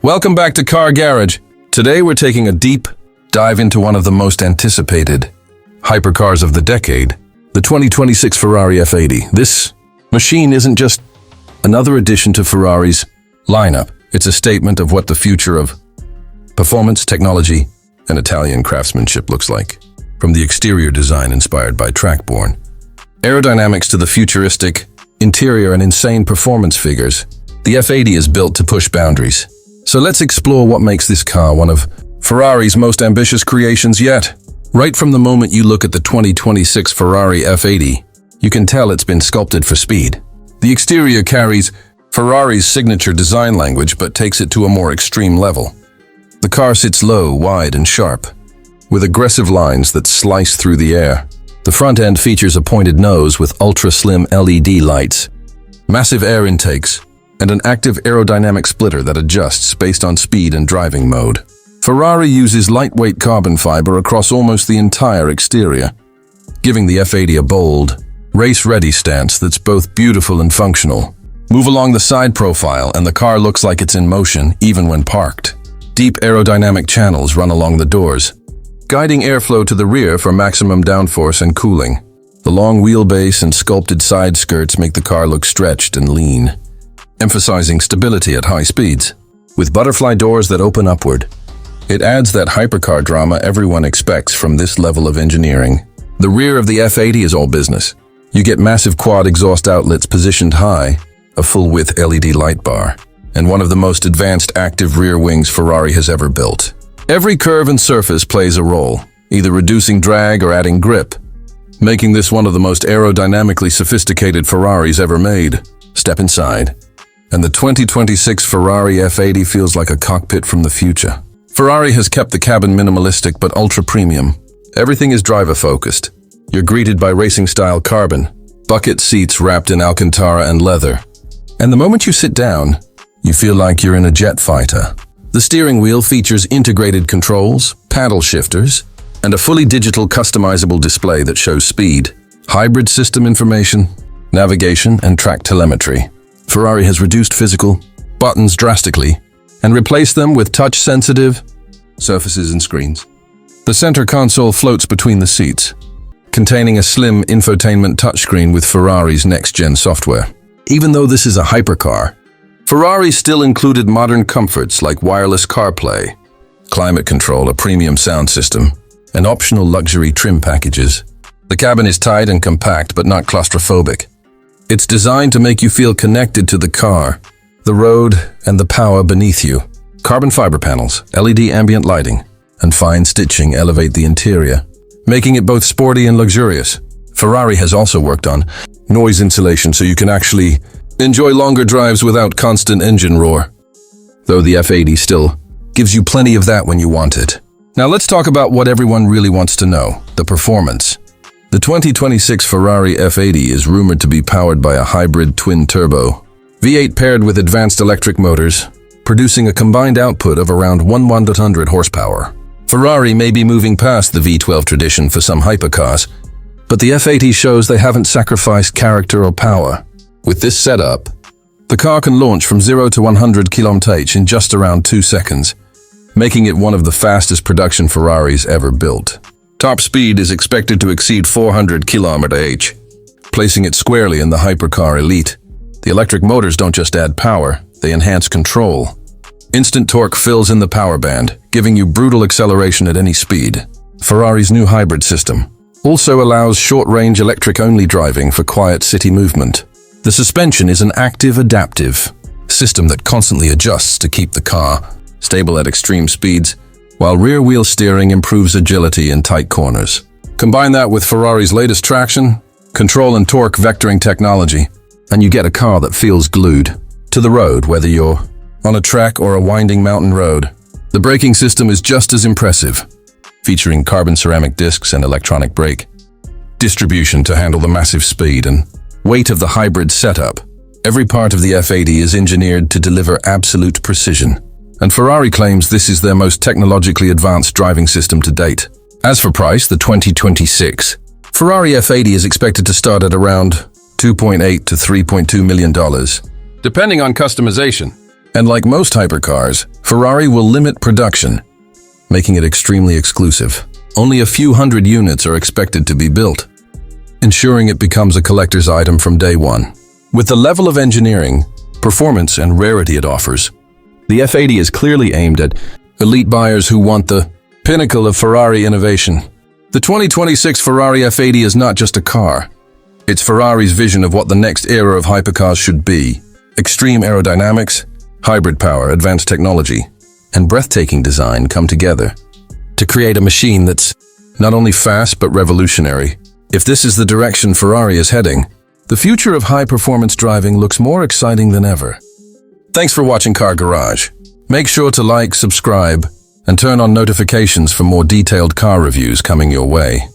Welcome back to Car Garage. Today we're taking a deep dive into one of the most anticipated hypercars of the decade, the 2026 Ferrari F80. This machine isn't just another addition to Ferrari's lineup. It's a statement of what the future of performance, technology, and Italian craftsmanship looks like. From the exterior design inspired by track-borne aerodynamics to the futuristic interior and insane performance figures, the F80 is built to push boundaries. So let's explore what makes this car one of Ferrari's most ambitious creations yet. Right from the moment you look at the 2026 Ferrari F80, you can tell it's been sculpted for speed. The exterior carries Ferrari's signature design language but takes it to a more extreme level. The car sits low, wide, and sharp, with aggressive lines that slice through the air. The front end features a pointed nose with ultra-slim LED lights, massive air intakes, and an active aerodynamic splitter that adjusts based on speed and driving mode. Ferrari uses lightweight carbon fiber across almost the entire exterior, giving the F80 a bold, race-ready stance that's both beautiful and functional. Move along the side profile and the car looks like it's in motion even when parked. Deep aerodynamic channels run along the doors, guiding airflow to the rear for maximum downforce and cooling. The long wheelbase and sculpted side skirts make the car look stretched and lean, emphasizing stability at high speeds. With butterfly doors that open upward, it adds that hypercar drama everyone expects from this level of engineering. The rear of the F80 is all business. You get massive quad exhaust outlets positioned high, a full-width LED light bar, and one of the most advanced active rear wings Ferrari has ever built. Every curve and surface plays a role, either reducing drag or adding grip, making this one of the most aerodynamically sophisticated Ferraris ever made. Step inside, and the 2026 Ferrari F80 feels like a cockpit from the future. Ferrari has kept the cabin minimalistic but ultra-premium. Everything is driver-focused. You're greeted by racing-style carbon, bucket seats wrapped in Alcantara and leather. And the moment you sit down, you feel like you're in a jet fighter. The steering wheel features integrated controls, paddle shifters, and a fully digital customizable display that shows speed, hybrid system information, navigation, and track telemetry. Ferrari has reduced physical buttons drastically and replaced them with touch-sensitive surfaces and screens. The center console floats between the seats, containing a slim infotainment touchscreen with Ferrari's next-gen software. Even though this is a hypercar, Ferrari still included modern comforts like wireless CarPlay, climate control, a premium sound system, and optional luxury trim packages. The cabin is tight and compact but not claustrophobic. It's designed to make you feel connected to the car, the road, and the power beneath you. Carbon fiber panels, LED ambient lighting, and fine stitching elevate the interior, making it both sporty and luxurious. Ferrari has also worked on noise insulation so you can actually enjoy longer drives without constant engine roar, though the F80 still gives you plenty of that when you want it. Now let's talk about what everyone really wants to know, the performance. The 2026 Ferrari F80 is rumored to be powered by a hybrid twin-turbo V8 paired with advanced electric motors, producing a combined output of around 100 horsepower. Ferrari may be moving past the V12 tradition for some hypercars, but the F80 shows they haven't sacrificed character or power. With this setup, the car can launch from 0 to 100 km/h in just around 2 seconds, making it one of the fastest production Ferraris ever built. Top speed is expected to exceed 400 km/h, placing it squarely in the hypercar elite. The electric motors don't just add power, they enhance control. Instant torque fills in the power band, giving you brutal acceleration at any speed. Ferrari's new hybrid system also allows short-range electric-only driving for quiet city movement. The suspension is an active adaptive system that constantly adjusts to keep the car stable at extreme speeds, while rear-wheel steering improves agility in tight corners. Combine that with Ferrari's latest traction, control and torque vectoring technology, and you get a car that feels glued to the road, whether you're on a track or a winding mountain road. The braking system is just as impressive, featuring carbon ceramic discs and electronic brake distribution to handle the massive speed and weight of the hybrid setup. Every part of the F80 is engineered to deliver absolute precision, and Ferrari claims this is their most technologically advanced driving system to date. As for price, the 2026 Ferrari F80 is expected to start at around $2.8 to $3.2 million, depending on customization. And like most hypercars, Ferrari will limit production, making it extremely exclusive. Only a few hundred units are expected to be built, ensuring it becomes a collector's item from day one. With the level of engineering, performance, and rarity it offers, the F80 is clearly aimed at elite buyers who want the pinnacle of Ferrari innovation. The 2026 Ferrari F80 is not just a car. It's Ferrari's vision of what the next era of hypercars should be. Extreme aerodynamics, hybrid power, advanced technology, and breathtaking design come together to create a machine that's not only fast but revolutionary. If this is the direction Ferrari is heading, the future of high-performance driving looks more exciting than ever. Thanks for watching Car Garage. Make sure to like, subscribe, and turn on notifications for more detailed car reviews coming your way.